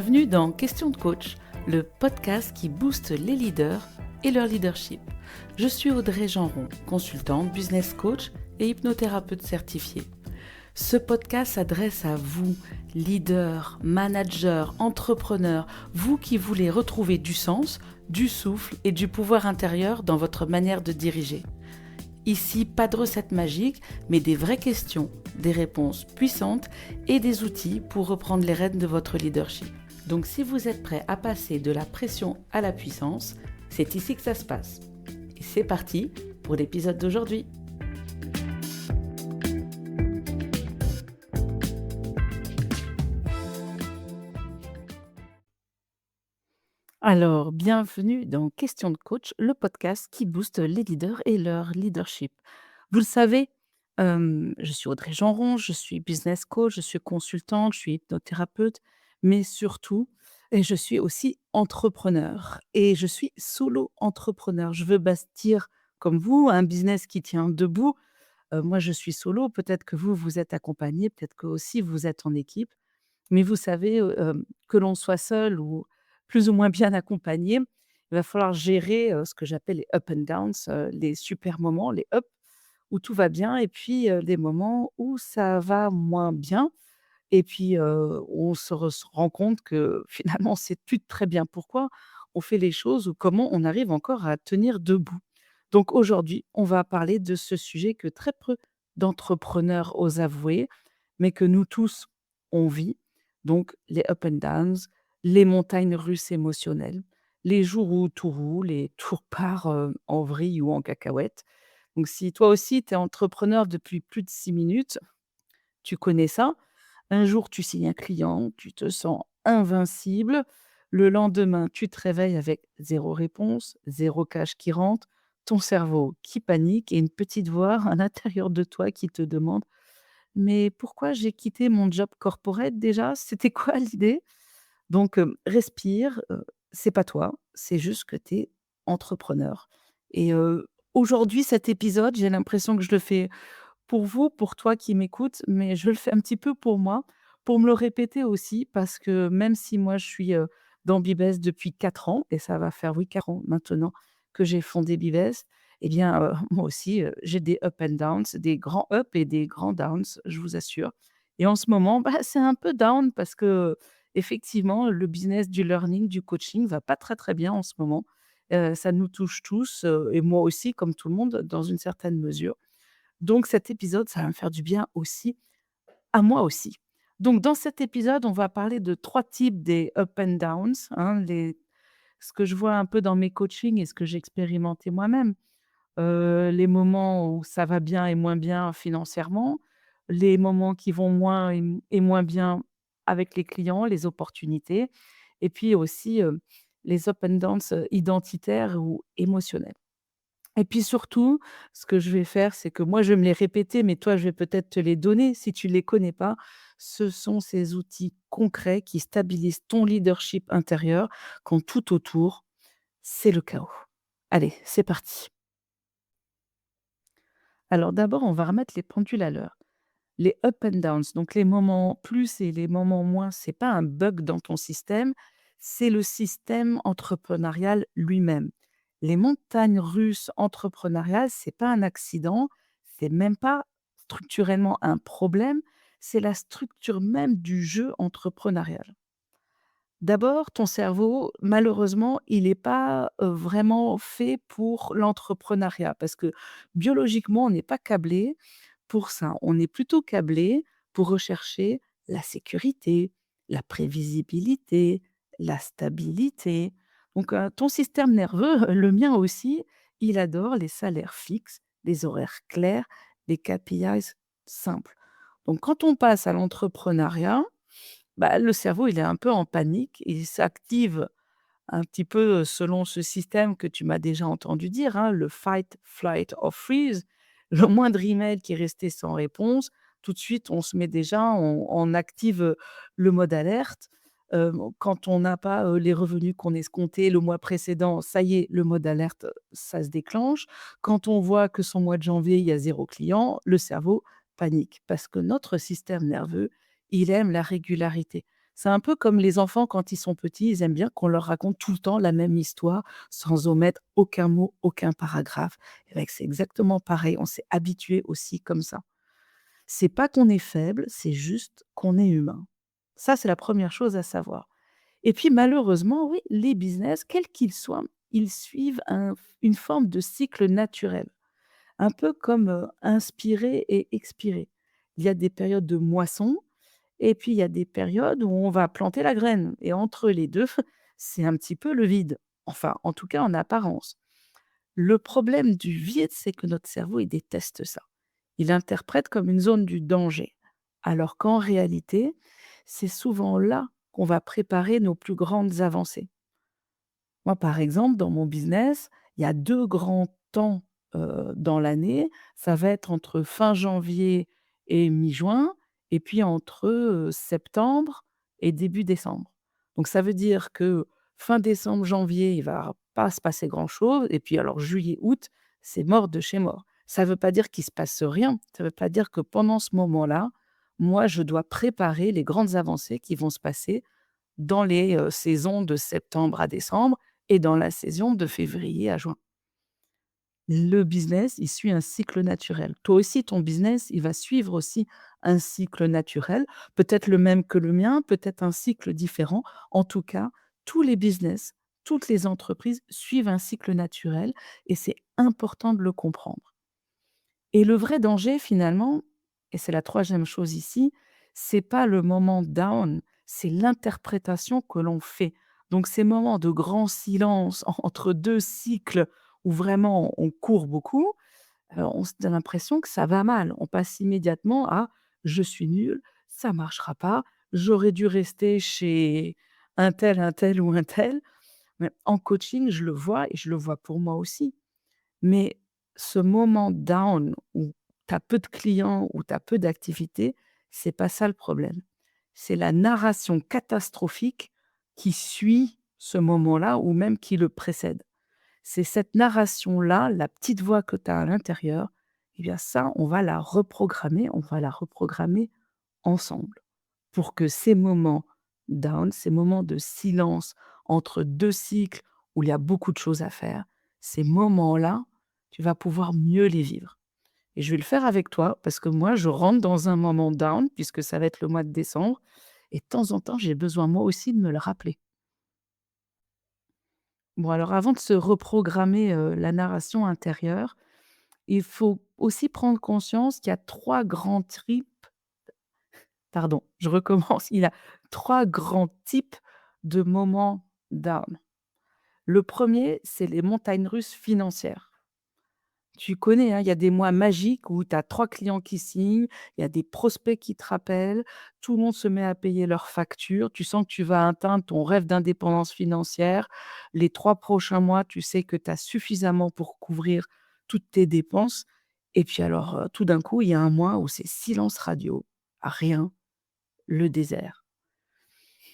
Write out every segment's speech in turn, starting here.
Bienvenue dans Question de coach, le podcast qui booste les leaders et leur leadership. Je suis Audrey Genron, consultante, business coach et hypnothérapeute certifiée. Ce podcast s'adresse à vous, leaders, managers, entrepreneurs, vous qui voulez retrouver du sens, du souffle et du pouvoir intérieur dans votre manière de diriger. Ici, pas de recette magique, mais des vraies questions, des réponses puissantes et des outils pour reprendre les rênes de votre leadership. Donc si vous êtes prêt à passer de la pression à la puissance, c'est ici que ça se passe. Et c'est parti pour l'épisode d'aujourd'hui. Alors, bienvenue dans Question de coach, le podcast qui booste les leaders et leur leadership. Vous le savez, je suis Audrey Genron, je suis business coach, je suis consultante, je suis hypnothérapeute, mais surtout, et je suis aussi entrepreneur et je suis solo entrepreneur. Je veux bâtir, comme vous, un business qui tient debout. Moi, je suis solo, peut-être que vous, vous êtes accompagné, peut-être que aussi vous êtes en équipe. Mais vous savez, que l'on soit seul ou plus ou moins bien accompagné, il va falloir gérer, ce que j'appelle les up and downs, les super moments, les up où tout va bien et puis, les moments où ça va moins bien et puis, on se rend compte que finalement c'est plus très bien pourquoi on fait les choses ou comment on arrive encore à tenir debout. Donc aujourd'hui, on va parler de ce sujet que très peu d'entrepreneurs osent avouer, mais que nous tous, on vit, donc les up and downs, les montagnes russes émotionnelles, les jours où tout roule et tout repart, en vrille ou en cacahuète. Donc si toi aussi tu es entrepreneur depuis plus de 6 minutes, tu connais ça. Un jour, tu signes un client, tu te sens invincible. Le lendemain, tu te réveilles avec zéro réponse, zéro cash qui rentre, ton cerveau qui panique et une petite voix à l'intérieur de toi qui te demande: «Mais pourquoi j'ai quitté mon job corporate déjà? C'était quoi l'idée?» Donc, respire, c'est pas toi, c'est juste que tu es entrepreneur et aujourd'hui, cet épisode, j'ai l'impression que je le fais pour vous, pour toi qui m'écoutes, mais je le fais un petit peu pour moi, pour me le répéter aussi parce que même si moi je suis, dans Bibès depuis 4 ans et ça va faire, oui, 4 ans maintenant que j'ai fondé Bibès et bien, moi aussi, j'ai des up and downs, des grands up et des grands downs, je vous assure et en ce moment, bah, c'est un peu down parce qu'effectivement, le business du learning, du coaching va pas très, très bien en ce moment. Ça nous touche tous, et moi aussi comme tout le monde dans une certaine mesure. Donc cet épisode, ça va me faire du bien aussi, à moi aussi. Donc dans cet épisode, on va parler de 3 types des up and downs, hein, les ce que je vois un peu dans mes coachings et ce que j'ai expérimenté moi-même. Les moments où ça va bien et moins bien financièrement, les moments qui vont moins et moins bien avec les clients, les opportunités et puis aussi, les up and downs, identitaires ou émotionnels. Et puis surtout, ce que je vais faire, c'est que moi, je vais me les répéter, mais toi, je vais peut-être te les donner si tu ne les connais pas. Ce sont ces outils concrets qui stabilisent ton leadership intérieur quand tout autour, c'est le chaos. Allez, c'est parti. Alors d'abord, on va remettre les pendules à l'heure. Les up and downs, donc les moments plus et les moments moins, c'est pas un bug dans ton système, c'est le système entrepreneurial lui-même. Les montagnes russes entrepreneuriales, c'est pas un accident, c'est même pas structurellement un problème, c'est la structure même du jeu entrepreneurial. D'abord, ton cerveau, malheureusement, il n'est pas, vraiment fait pour l'entrepreneuriat parce que biologiquement, on n'est pas câblé pour ça. On est plutôt câblé pour rechercher la sécurité, la prévisibilité, la stabilité. Donc, ton système nerveux, le mien aussi, il adore les salaires fixes, les horaires clairs, les KPIs simples. Donc quand on passe à l'entrepreneuriat, bah, le cerveau, il est un peu en panique, il s'active un petit peu, selon ce système que tu m'as déjà entendu dire, hein, le fight, flight or freeze. Le moindre email qui est resté sans réponse, tout de suite, on se met déjà on active, le mode alerte. Quand on n'a pas, les revenus qu'on escomptait le mois précédent, ça y est, le mode alerte, ça se déclenche. Quand on voit que son mois de janvier, il y a zéro client, le cerveau panique parce que notre système nerveux, il aime la régularité. C'est un peu comme les enfants quand ils sont petits, ils aiment bien qu'on leur raconte tout le temps la même histoire sans omettre aucun mot, aucun paragraphe. Et ben, c'est exactement pareil, on s'est habitué aussi comme ça. C'est pas qu'on est faible, c'est juste qu'on est humain. Ça, c'est la première chose à savoir. Et puis malheureusement, oui, les business, quels qu'ils soient, ils suivent une forme de cycle naturel, un peu comme, inspirer et expirer. Il y a des périodes de moisson et puis il y a des périodes où on va planter la graine et entre les 2, c'est un petit peu le vide. Enfin, en tout cas en apparence. Le problème du vide, c'est que notre cerveau, il déteste ça. Il l'interprète comme une zone du danger, alors qu'en réalité, c'est souvent là qu'on va préparer nos plus grandes avancées. Moi, par exemple, dans mon business, il y a 2 grands temps, dans l'année. Ça va être entre fin janvier et mi-juin et puis entre, septembre et début décembre. Donc ça veut dire que fin décembre, janvier, il va pas se passer grand-chose et puis alors juillet, août, c'est mort de chez mort. Ça veut pas dire qu'il se passe rien. Ça veut pas dire que pendant ce moment-là, moi, je dois préparer les grandes avancées qui vont se passer dans les, saisons de septembre à décembre et dans la saison de février à juin. Le business, il suit un cycle naturel. Toi aussi, ton business, il va suivre aussi un cycle naturel, peut-être le même que le mien, peut-être un cycle différent. En tout cas, tous les business, toutes les entreprises suivent un cycle naturel et c'est important de le comprendre. Et le vrai danger finalement, et c'est la troisième chose ici, c'est pas le moment down, c'est l'interprétation que l'on fait. Donc ces moments de grand silence entre 2 cycles où vraiment on court beaucoup, on se donne l'impression que ça va mal. On passe immédiatement à: «Je suis nul, ça marchera pas, j'aurais dû rester chez un tel ou un tel». Mais en coaching, je le vois et je le vois pour moi aussi. Mais ce moment down où tu as peu de clients, où tu as peu d'activités, c'est pas ça le problème. C'est la narration catastrophique qui suit ce moment-là ou même qui le précède. C'est cette narration-là, la petite voix que tu as à l'intérieur, eh bien ça, on va la reprogrammer ensemble pour que ces moments down, ces moments de silence entre 2 cycles où il y a beaucoup de choses à faire, ces moments-là, tu vas pouvoir mieux les vivre. Et je vais le faire avec toi parce que moi, je rentre dans un moment down puisque ça va être le mois de décembre et de temps en temps, j'ai besoin moi aussi de me le rappeler. Bon alors avant de se reprogrammer, la narration intérieure, il faut aussi prendre conscience qu'il y a 3 grands tripes. Pardon, je recommence. Il y a 3 grands types de moments down. Le premier, c'est les montagnes russes financières. Tu connais, hein, il y a des mois magiques où tu as 3 clients qui signent, il y a des prospects qui te rappellent, tout le monde se met à payer leurs factures. Tu sens que tu vas atteindre ton rêve d'indépendance financière. Les 3 prochains mois, tu sais que tu as suffisamment pour couvrir toutes tes dépenses et puis alors, tout d'un coup, il y a un mois où c'est silence radio, rien, le désert.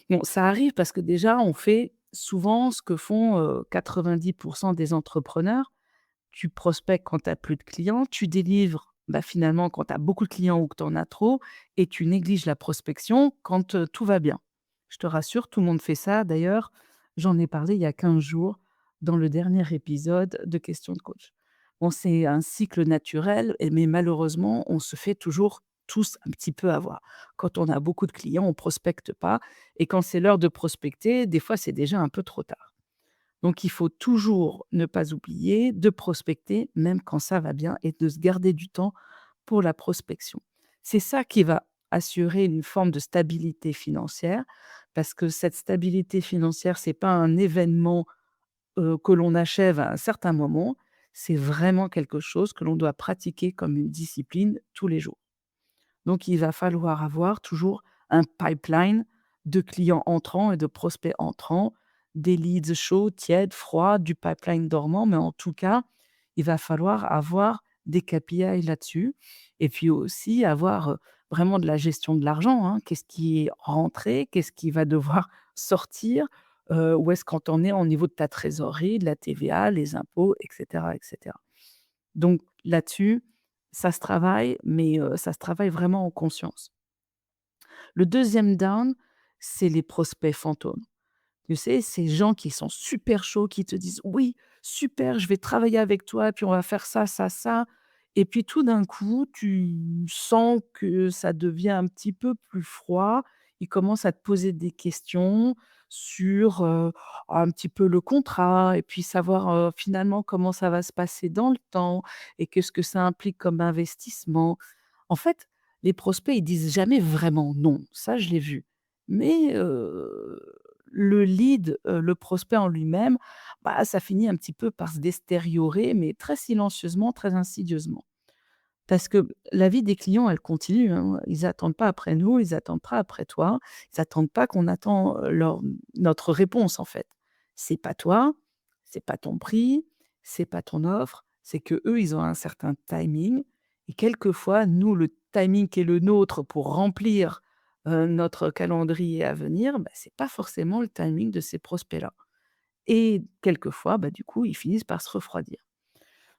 Bon, ça arrive parce que déjà, on fait souvent ce que font, 90 des entrepreneurs. Tu prospectes quand tu as plus de clients, tu délivres, bah, finalement quand tu as beaucoup de clients ou que tu en as trop et tu négliges la prospection quand, tout va bien. Je te rassure, tout le monde fait ça. D'ailleurs, j'en ai parlé il y a 15 jours dans le dernier épisode de Questions de coach. Bon, c'est un cycle naturel et mais malheureusement, on se fait toujours tous un petit peu avoir. Quand on a beaucoup de clients, on prospecte pas et quand c'est l'heure de prospecter, des fois, c'est déjà un peu trop tard. Donc il faut toujours ne pas oublier de prospecter, même quand ça va bien et de se garder du temps pour la prospection. C'est ça qui va assurer une forme de stabilité financière, parce que cette stabilité financière, c'est pas un événement, que l'on achève à un certain moment, c'est vraiment quelque chose que l'on doit pratiquer comme une discipline tous les jours. Donc il va falloir avoir toujours un pipeline de clients entrants et de prospects entrants, des leads chauds, tièdes, froids, du pipeline dormant, mais en tout cas, il va falloir avoir des KPI là-dessus et puis aussi avoir, vraiment de la gestion de l'argent, hein. Qu'est-ce qui est rentré? Qu'est-ce qui va devoir sortir? Où est-ce qu'on en est au niveau de ta trésorerie, de la TVA, les impôts et cetera et cetera. Donc là-dessus, ça se travaille, mais ça se travaille vraiment en conscience. Le deuxième down, c'est les prospects fantômes. Tu sais, ces gens qui sont super chauds, qui te disent: «Oui, super, je vais travailler avec toi, puis on va faire ça, ça, ça» et puis tout d'un coup, tu sens que ça devient un petit peu plus froid. Ils commencent à te poser des questions sur, un petit peu le contrat et puis savoir, finalement comment ça va se passer dans le temps et qu'est-ce que ça implique comme investissement. En fait, les prospects, ils disent jamais vraiment non, ça je l'ai vu. Mais, le lead, le prospect en lui-même, bah, ça finit un petit peu par se détériorer, mais très silencieusement, très insidieusement. Parce que la vie des clients, elle continue, hein. Ils attendent pas après nous, ils attendent pas après toi. Ils attendent pas qu'on attend, notre réponse, en fait. C'est pas toi, c'est pas ton prix, c'est pas ton offre, c'est que eux, ils ont un certain timing et quelquefois, nous, le timing qui est le nôtre pour remplir, notre calendrier à venir, bah, c'est pas forcément le timing de ces prospects-là et quelquefois, bah, du coup, ils finissent par se refroidir.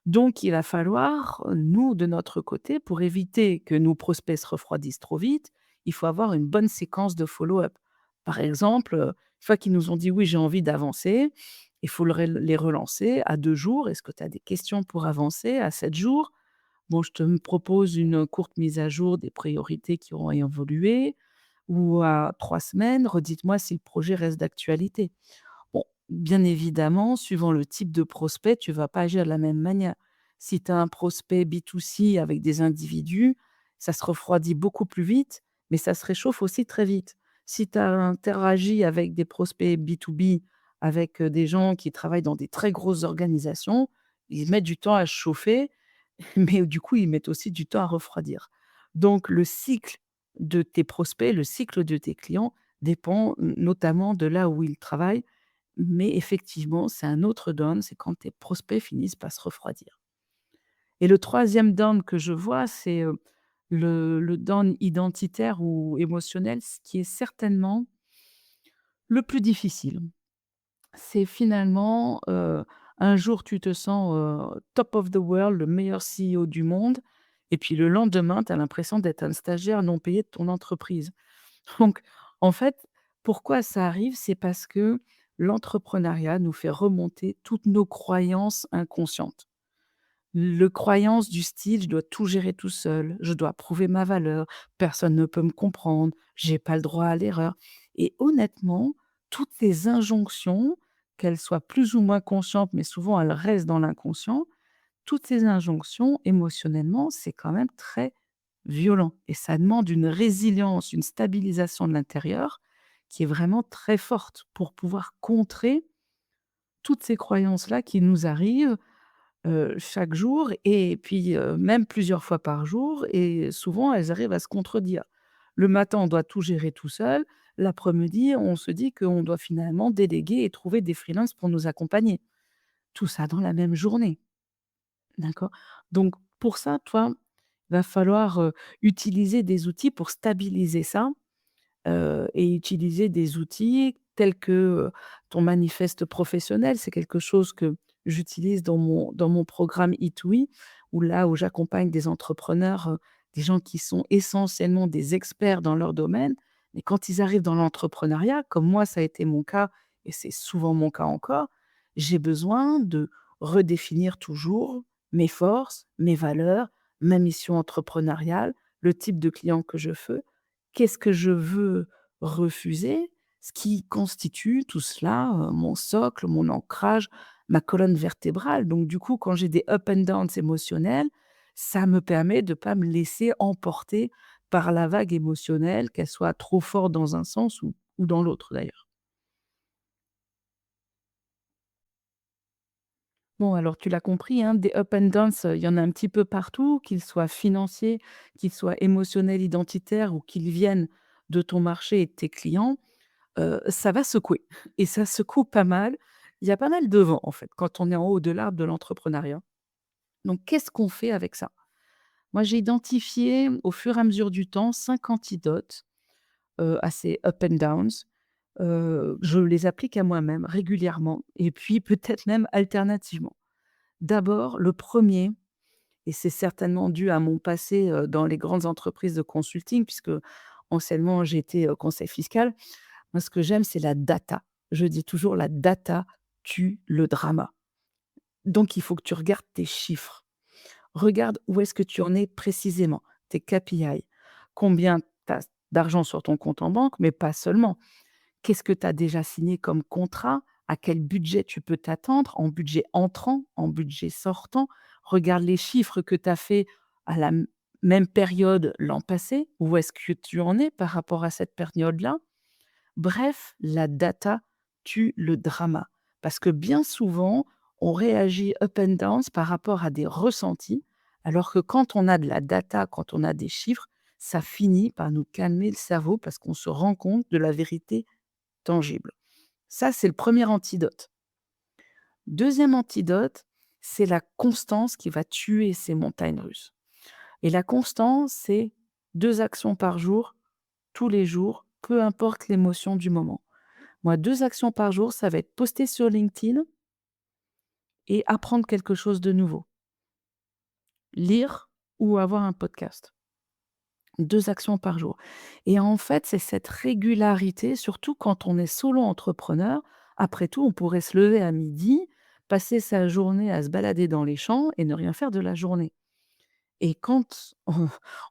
Donc il va falloir, nous, de notre côté, pour éviter que nos prospects se refroidissent trop vite, il faut avoir une bonne séquence de follow-up. Par exemple, une fois qu'ils nous ont dit: «Oui, j'ai envie d'avancer», il faut les relancer à 2 jours: «Est-ce que tu as des questions pour avancer?» À 7 jours: «Bon, je te propose une courte mise à jour des priorités qui auront évolué» ou à 3 semaines: «Redites-moi si le projet reste d'actualité». Bon, bien évidemment, suivant le type de prospect, tu vas pas agir de la même manière. Si tu as un prospect B2C avec des individus, ça se refroidit beaucoup plus vite, mais ça se réchauffe aussi très vite. Si tu as interagi avec des prospects B2B, avec, des gens qui travaillent dans des très grosses organisations, ils mettent du temps à se chauffer, mais du coup, ils mettent aussi du temps à refroidir. Donc le cycle de tes prospects, le cycle de tes clients dépend notamment de là où ils travaillent mais effectivement, c'est un autre down, c'est quand tes prospects finissent par se refroidir. Et le troisième down que je vois, c'est, le down identitaire ou émotionnel, ce qui est certainement le plus difficile. C'est finalement, un jour tu te sens, top of the world, le meilleur CEO du monde et puis le lendemain, tu as l'impression d'être un stagiaire non payé de ton entreprise. Donc, en fait, pourquoi ça arrive? C'est parce que l'entrepreneuriat nous fait remonter toutes nos croyances inconscientes. Le croyance du style: «Je dois tout gérer tout seul, je dois prouver ma valeur, personne ne peut me comprendre, j'ai pas le droit à l'erreur» et honnêtement, toutes ces injonctions, qu'elles soient plus ou moins conscientes, mais souvent elles restent dans l'inconscient, toutes ces injonctions, émotionnellement, c'est quand même très violent et ça demande une résilience, une stabilisation de l'intérieur qui est vraiment très forte pour pouvoir contrer toutes ces croyances-là qui nous arrivent, chaque jour et puis, même plusieurs fois par jour et souvent elles arrivent à se contredire. Le matin, on doit tout gérer tout seul, l'après-midi, on se dit qu'on doit finalement déléguer et trouver des freelances pour nous accompagner. Tout ça dans la même journée. D'accord. Donc pour ça, toi, il va falloir, utiliser des outils pour stabiliser ça, et utiliser des outils tels que, ton manifeste professionnel. C'est quelque chose que j'utilise dans mon programme E2E où j'accompagne des entrepreneurs, des gens qui sont essentiellement des experts dans leur domaine. Mais quand ils arrivent dans l'entrepreneuriat, comme moi ça a été mon cas et c'est souvent mon cas encore, j'ai besoin de redéfinir toujours mes forces, mes valeurs, ma mission entrepreneuriale, le type de client que je veux. Qu'est-ce que je veux refuser? Ce qui constitue tout cela, mon socle, mon ancrage, ma colonne vertébrale. Donc du coup, quand j'ai des up and downs émotionnels, ça me permet de pas me laisser emporter par la vague émotionnelle, qu'elle soit trop forte dans un sens ou dans l'autre d'ailleurs. Bon, alors tu l'as compris, hein, des up and downs, il y en a un petit peu partout, qu'ils soient financiers, qu'ils soient émotionnels, identitaires ou qu'ils viennent de ton marché et de tes clients. Ça va secouer et ça secoue pas mal. Il y a pas mal de vent, en fait, quand on est en haut de l'arbre de l'entrepreneuriat. Donc qu'est-ce qu'on fait avec ça? Moi, j'ai identifié au fur et à mesure du temps 5 antidotes, à ces up and downs. Je les applique à moi-même régulièrement et puis peut-être même alternativement. D'abord, le premier, et c'est certainement dû à mon passé, dans les grandes entreprises de consulting puisque anciennement j'étais, conseil fiscal. Moi, ce que j'aime, c'est la data. Je dis toujours: «La data tue le drama». Donc il faut que tu regardes tes chiffres. Regarde où est-ce que tu en es précisément, tes KPI. Combien tu as d'argent sur ton compte en banque, mais pas seulement. Qu'est-ce que tu as déjà signé comme contrat? À quel budget tu peux t'attendre? En budget entrant, en budget sortant? Regarde les chiffres que tu as fait à la même période l'an passé. Où est-ce que tu en es par rapport à cette période-là? Bref, la data tue le drama. Parce que bien souvent, on réagit up and downs par rapport à des ressentis, alors que quand on a de la data, quand on a des chiffres, ça finit par nous calmer le cerveau parce qu'on se rend compte de la vérité tangible. Ça, c'est le premier antidote. Deuxième antidote, c'est la constance qui va tuer ces montagnes russes. Et la constance, c'est 2 actions par jour, tous les jours, peu importe l'émotion du moment. Moi, 2 actions par jour, ça va être poster sur LinkedIn et apprendre quelque chose de nouveau. Lire ou avoir un podcast. 2 actions par jour. Et en fait, c'est cette régularité, surtout quand on est solo entrepreneur. Après tout, on pourrait se lever à midi, passer sa journée à se balader dans les champs et ne rien faire de la journée. Et quand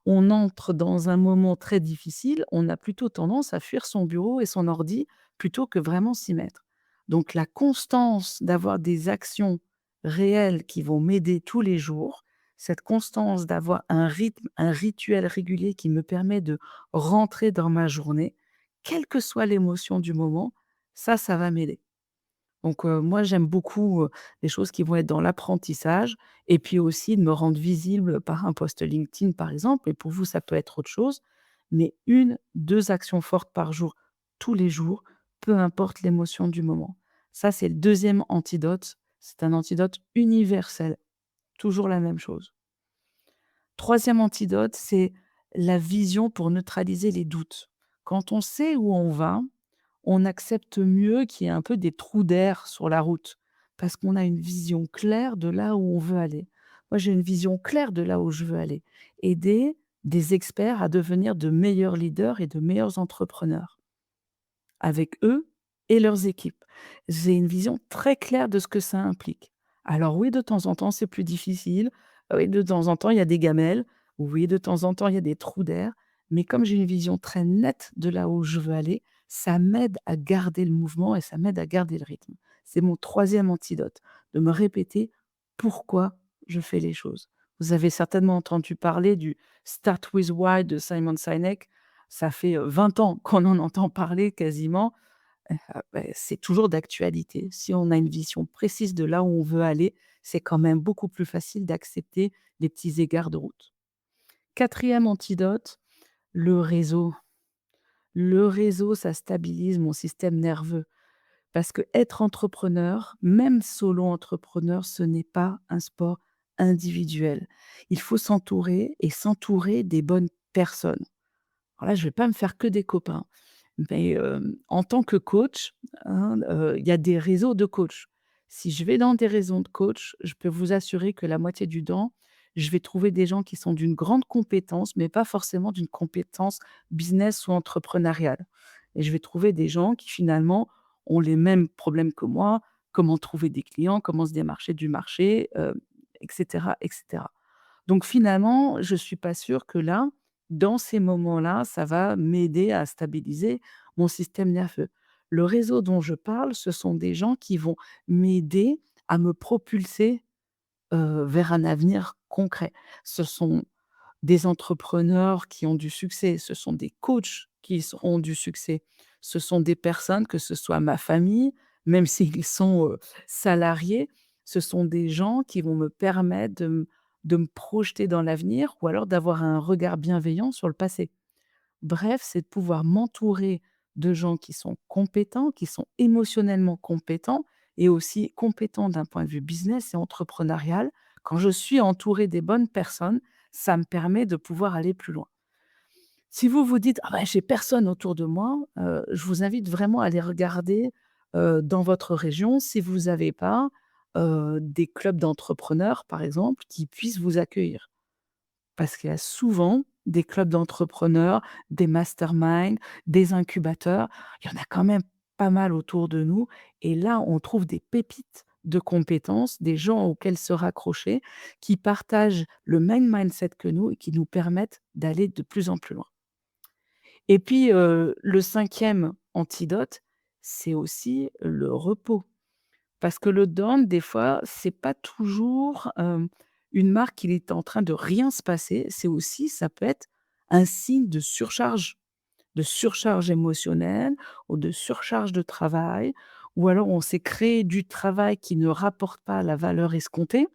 on entre dans un moment très difficile, on a plutôt tendance à fuir son bureau et son ordi plutôt que vraiment s'y mettre. Donc la constance d'avoir des actions réelles qui vont m'aider tous les jours, cette constance d'avoir un rythme, un rituel régulier qui me permet de rentrer dans ma journée, quelle que soit l'émotion du moment, ça va m'aider. Donc moi, j'aime beaucoup, les choses qui vont être dans l'apprentissage et puis aussi de me rendre visible par un post LinkedIn, par exemple, et pour vous, ça peut être autre chose, mais 1, 2 actions fortes par jour, tous les jours, peu importe l'émotion du moment. Ça, c'est le deuxième antidote. C'est un antidote universel, toujours la même chose. Troisième antidote, c'est la vision pour neutraliser les doutes. Quand on sait où on va, on accepte mieux qu'il y ait un peu des trous d'air sur la route, parce qu'on a une vision claire de là où on veut aller. Moi, j'ai une vision claire de là où je veux aller. Aider des experts à devenir de meilleurs leaders et de meilleurs entrepreneurs, avec eux et leurs équipes. J'ai une vision très claire de ce que ça implique. Alors oui, de temps en temps, c'est plus difficile. Oui, de temps en temps, il y a des gamelles. Oui, de temps en temps, il y a des trous d'air. Mais comme j'ai une vision très nette de là où je veux aller, ça m'aide à garder le mouvement et ça m'aide à garder le rythme. C'est mon troisième antidote, de me répéter pourquoi je fais les choses. Vous avez certainement entendu parler du Start with Why de Simon Sinek. Ça fait 20 ans qu'on en entend parler quasiment. C'est toujours d'actualité. Si on a une vision précise de là où on veut aller, c'est quand même beaucoup plus facile d'accepter les petits égards de route. Quatrième antidote, le réseau. Le réseau, ça stabilise mon système nerveux parce que être entrepreneur, même solo entrepreneur, ce n'est pas un sport individuel. Il faut s'entourer et s'entourer des bonnes personnes. Alors là, je vais pas me faire que des copains. Mais, en tant que coach, hein, il y a des réseaux de coachs. Si je vais dans des réseaux de coachs, je peux vous assurer que la moitié du temps, je vais trouver des gens qui sont d'une grande compétence, mais pas forcément d'une compétence business ou entrepreneuriale. Et je vais trouver des gens qui finalement ont les mêmes problèmes que moi, comment trouver des clients, comment se démarcher du marché, et cetera, et cetera. Donc finalement, je suis pas sûre que là, dans ces moments-là, ça va m'aider à stabiliser mon système nerveux. Le réseau dont je parle, ce sont des gens qui vont m'aider à me propulser, vers un avenir concret. Ce sont des entrepreneurs qui ont du succès, ce sont des coachs ont du succès. Ce sont des personnes, que ce soit ma famille, même s'ils sont, salariés, ce sont des gens qui vont me permettre de me projeter dans l'avenir ou alors d'avoir un regard bienveillant sur le passé. Bref, c'est de pouvoir m'entourer de gens qui sont compétents, qui sont émotionnellement compétents et aussi compétents d'un point de vue business et entrepreneurial. Quand je suis entourée des bonnes personnes, ça me permet de pouvoir aller plus loin. Si vous vous dites: «Ah bah, j'ai personne autour de moi», je vous invite vraiment à aller regarder, dans votre région si vous n'avez pas, des clubs d'entrepreneurs, par exemple, qui puissent vous accueillir. Parce qu'il y a souvent des clubs d'entrepreneurs, des masterminds, des incubateurs. Il y en a quand même pas mal autour de nous et là, on trouve des pépites de compétences, des gens auxquels se raccrocher, qui partagent le même mindset que nous et qui nous permettent d'aller de plus en plus loin. Et puis, le cinquième antidote, c'est aussi le repos. Parce que le down, des fois, c'est pas toujours, une marque qu'il est en train de rien se passer. C'est aussi ça peut être un signe de surcharge émotionnelle ou de surcharge de travail ou alors on s'est créé du travail qui ne rapporte pas la valeur escomptée,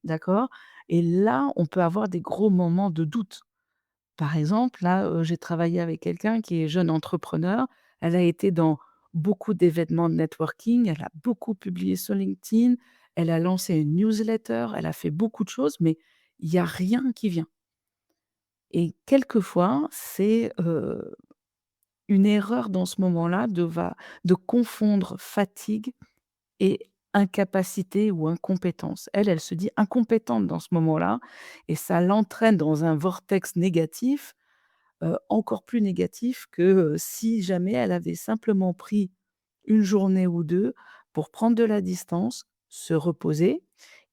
d'accord? Et là, on peut avoir des gros moments de doute. Par exemple, là, j'ai travaillé avec quelqu'un qui est jeune entrepreneur. Elle a été dans beaucoup d'événements de networking, elle a beaucoup publié sur LinkedIn, elle a lancé une newsletter, elle a fait beaucoup de choses, mais il y a rien qui vient et quelquefois, c'est, une erreur dans ce moment-là de confondre fatigue et incapacité ou incompétence. Elle, elle se dit incompétente dans ce moment-là et ça l'entraîne dans un vortex négatif encore plus négatif que, si jamais elle avait simplement pris une journée ou 2 pour prendre de la distance, se reposer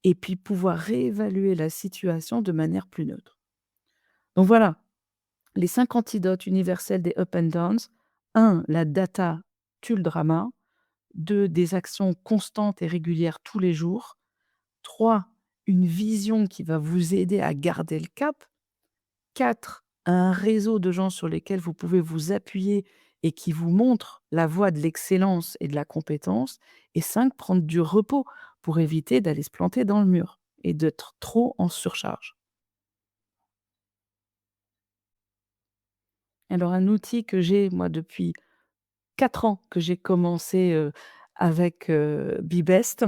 et puis pouvoir réévaluer la situation de manière plus neutre. Donc voilà, les 5 antidotes universels des up and downs. Un, la data tue le drama. 2, des actions constantes et régulières tous les jours. 3, une vision qui va vous aider à garder le cap. 4, un réseau de gens sur lesquels vous pouvez vous appuyer et qui vous montrent la voie de l'excellence et de la compétence et 5, prendre du repos pour éviter d'aller se planter dans le mur et d'être trop en surcharge. Alors un outil que j'ai moi depuis 4 ans que j'ai commencé, avec, Bibest,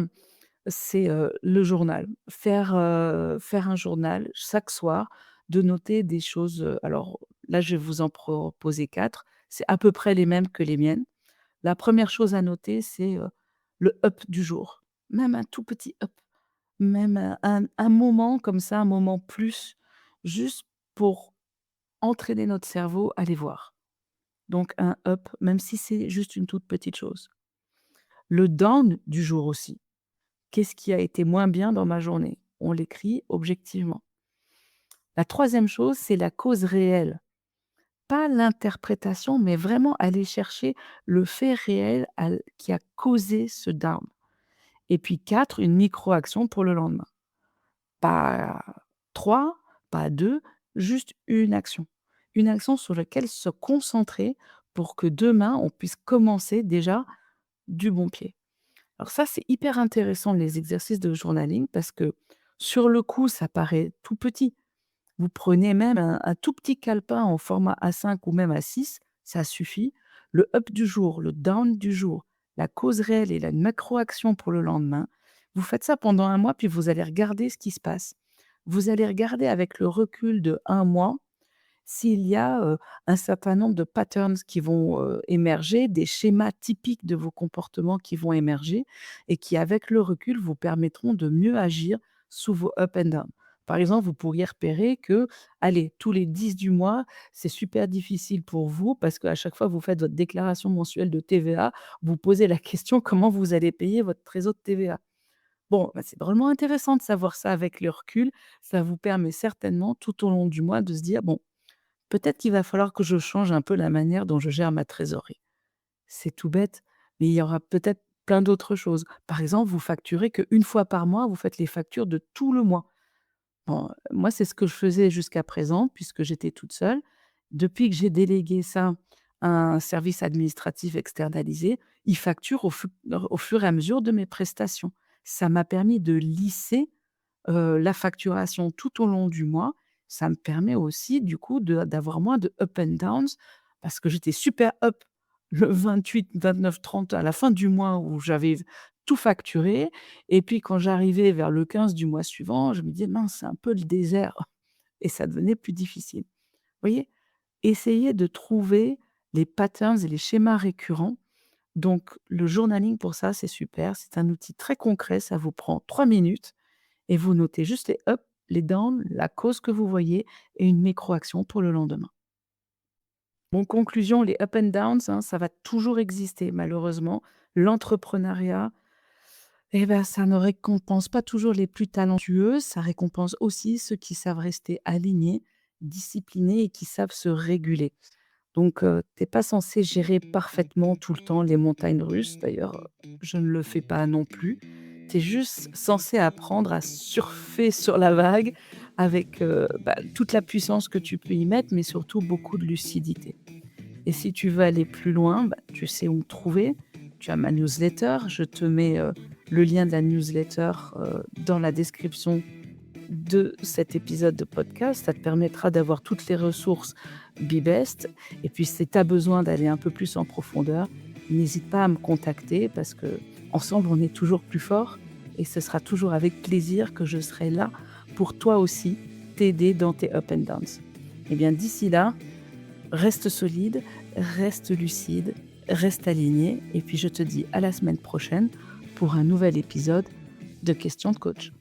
c'est, le journal. Faire un journal chaque soir, de noter des choses, alors là, je vais vous en proposer 4. C'est à peu près les mêmes que les miennes. La première chose à noter, c'est, le up du jour. Même un tout petit up, même un moment comme ça, un moment plus, juste pour entraîner notre cerveau à les voir. Donc un up, même si c'est juste une toute petite chose. Le down du jour aussi. Qu'est-ce qui a été moins bien dans ma journée? On l'écrit objectivement. La troisième chose, c'est la cause réelle. Pas l'interprétation, mais vraiment aller chercher le fait réel qui a causé ce down. Et puis 4, une micro-action pour le lendemain. Pas 3, pas 2, juste une action. Une action sur laquelle se concentrer pour que demain, on puisse commencer déjà du bon pied. Alors ça, c'est hyper intéressant les exercices de journaling parce que sur le coup, ça paraît tout petit. Vous prenez même un tout petit calepin en format A5 ou même A6, ça suffit. Le up du jour, le down du jour, la cause réelle et la macro-action pour le lendemain. Vous faites ça pendant un mois, puis vous allez regarder ce qui se passe. Vous allez regarder avec le recul de un mois s'il y a, un certain nombre de patterns qui vont, émerger, des schémas typiques de vos comportements qui vont émerger et qui, avec le recul, vous permettront de mieux agir sous vos up and down. Par exemple, vous pourriez repérer que, allez, tous les 10 du mois, c'est super difficile pour vous parce qu'à chaque fois que vous faites votre déclaration mensuelle de TVA, vous posez la question: «Comment vous allez payer votre trésor de TVA?» Bon, bah, c'est vraiment intéressant de savoir ça avec le recul. Ça vous permet certainement tout au long du mois de se dire: «Bon, peut-être qu'il va falloir que je change un peu la manière dont je gère ma trésorerie. C'est tout bête, mais il y aura peut-être plein d'autres choses. Par exemple, vous facturez qu'une fois par mois, vous faites les factures de tout le mois. Bon, moi, c'est ce que je faisais jusqu'à présent puisque j'étais toute seule. Depuis que j'ai délégué ça à un service administratif externalisé, il facture au fur et à mesure de mes prestations. Ça m'a permis de lisser la facturation tout au long du mois. Ça me permet aussi du coup d'avoir moins de up and downs parce que j'étais super up le 28, 29, 30 à la fin du mois où j'avais tout facturé et puis quand j'arrivais vers le 15 du mois suivant, je me disais: «Mince, c'est un peu le désert» et ça devenait plus difficile. Vous voyez? Essayez de trouver les patterns et les schémas récurrents. Donc le journaling pour ça, c'est super. C'est un outil très concret, ça vous prend 3 minutes et vous notez juste les up les downs, la cause que vous voyez et une micro-action pour le lendemain. En conclusion, les up and downs, hein, ça va toujours exister malheureusement. L'entrepreneuriat, eh ben, ça ne récompense pas toujours les plus talentueux, ça récompense aussi ceux qui savent rester alignés, disciplinés et qui savent se réguler. Donc, tu es pas censé gérer parfaitement tout le temps les montagnes russes. D'ailleurs, je ne le fais pas non plus. Tu es juste censé apprendre à surfer sur la vague avec, toute la puissance que tu peux y mettre, mais surtout beaucoup de lucidité. Et si tu veux aller plus loin, tu sais où me trouver. Tu as ma newsletter. Je te mets, le lien de la newsletter, dans la description de cet épisode de podcast. Ça te permettra d'avoir toutes les ressources BeBest. Et puis, si tu as besoin d'aller un peu plus en profondeur, n'hésite pas à me contacter parce que ensemble, on est toujours plus fort et ce sera toujours avec plaisir que je serai là pour toi aussi t'aider dans tes up and downs. Et bien, d'ici là, reste solide, reste lucide, reste aligné et puis je te dis à la semaine prochaine pour un nouvel épisode de Questions de coach.